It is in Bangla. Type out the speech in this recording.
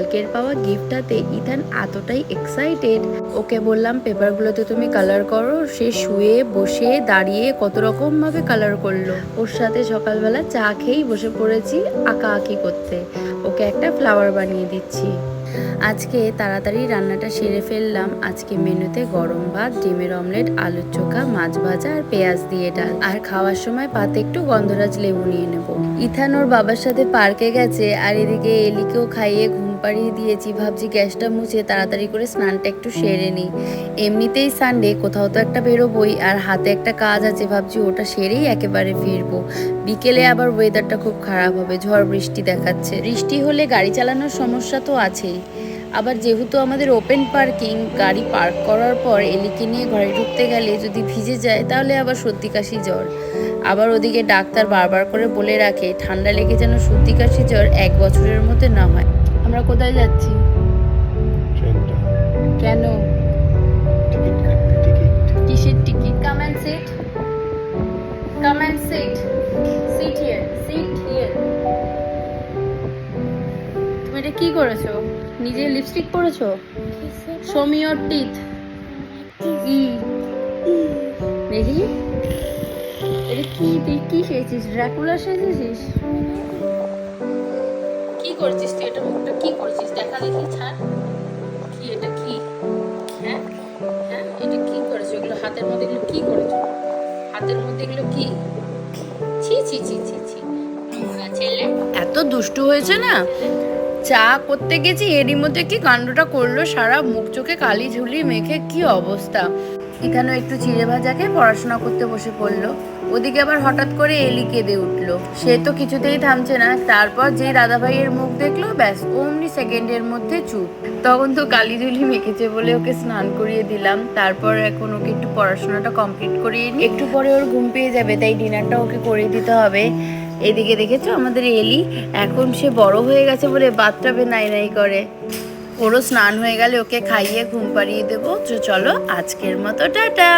কালকের পাওয়া গিফটটাতে ইথান এতটাই এক্সাইটেড। ওকে বললাম পেপারগুলোতে তুমি কালার করো। সে শুয়ে বসে দাঁড়িয়ে কত রকমভাবে কালার করলো। ওর সাথে সকালবেলা চা খেয়েই বসে পড়েছি আঁকাআঁকি করতে। ওকে একটা ফ্লাওয়ার বানিয়ে দিচ্ছি। আজকে তাড়াতাড়ি রান্নাটা সেরে ফেললাম। আজকে মেনুতে গরম ভাত, ডিমের অমলেট, আলুর চোখা, মাছ ভাজা আর পেঁয়াজ দিয়ে ডাল। আর খাওয়ার সময় পাতে একটু গন্ধরাজ লেবু নিয়ে নেব। ইথান ওর বাবার সাথে পার্কে গেছে আর এদিকে এলিকেও খাইয়ে ঘুম পাড়িয়ে দিয়েছি। ভাবছি গ্যাসটা মুছে তাড়াতাড়ি করে স্নানটা একটু সেরে নিই। এমনিতেই সানডে, কোথাও তো একটা বেরোবই, আর হাতে একটা কাজ আছে। ভাবছি ওটা সেরেই একেবারে ফিরবো। বিকেলে আবার ওয়েদারটা খুব খারাপ হবে, ঝড় বৃষ্টি দেখাচ্ছে। বৃষ্টি হলে গাড়ি চালানোর সমস্যা তো আছেই। আবার যেহেতু আমাদের ওপেন পার্কিং, গাড়ি পার্ক করার পর এলিকে নিয়ে ঘরে ঢুকতে গেলে যদি ভিজে যায় তাহলে আবার সর্দি কাশি জ্বর। আবার ওদিকে ডাক্তার বারবার করে বলে রাখে ঠান্ডা লেগে যেন সর্দি কাশি জ্বর 1 বছরের মধ্যে না হয়। আমরা কোথায় যাচ্ছি? কেন? কিসের ticket? Come and sit, come and sit, sit here, sit here. তুমি এটা কি করেছো? নিজে লিপস্টিক পরেছো? Show me your teeth. দেখি এটা কি, তুই কি সেজেছিস? ড্রাকুলা সেজেছিস? কি করছিস তুই? এটা মুখটা কি করছিস? দেখা দেখি, ছাড়। কি এটা? কি? হ্যাঁ হ্যাঁ, এটা কি করেছো? এগুলো হাতের মধ্যে, এগুলো কি করেছো? হাতের মধ্যে এগুলো কি? ছি ছি ছি ছি ছি, নোংরা ছেলে। এত দুষ্টু হয়েছে না। চা করতে গেছি, এরই মধ্যে কি কাণ্ডটা করলো, সারা মুখ চোখে কালি ঝুলি মেখে কি অবস্থা। এখানেও একটু চিড়ে ভাজাকে পড়াশোনা করতে বসে পড়লো। ওদিকে আবার হঠাৎ করে এলি কেঁদে উঠলো। সে তো কিছুতেই থামছে না। তারপর যে দাদা ভাইয়ের মুখ দেখলো, ব্যাস অমনি সেকেন্ডের মধ্যে চুপ। তখন তো কালি ঝুলি মেখেছে বলে ওকে স্নান করিয়ে দিলাম। তারপর এখন ওকে একটু পড়াশোনাটা কমপ্লিট করিয়ে নিই। একটু পরে ওর ঘুম পেয়ে যাবে, তাই ডিনারটা ওকে করে দিতে হবে। এদিকে দেখেছো আমাদের এলি, এখন সে বড় হয়ে গেছে বলে বাথটাবে নাই নাই করে। ওরও স্নান হয়ে গেলে ওকে খাইয়ে ঘুম পাড়িয়ে দেবো। তো চলো আজকের মতো টাটা।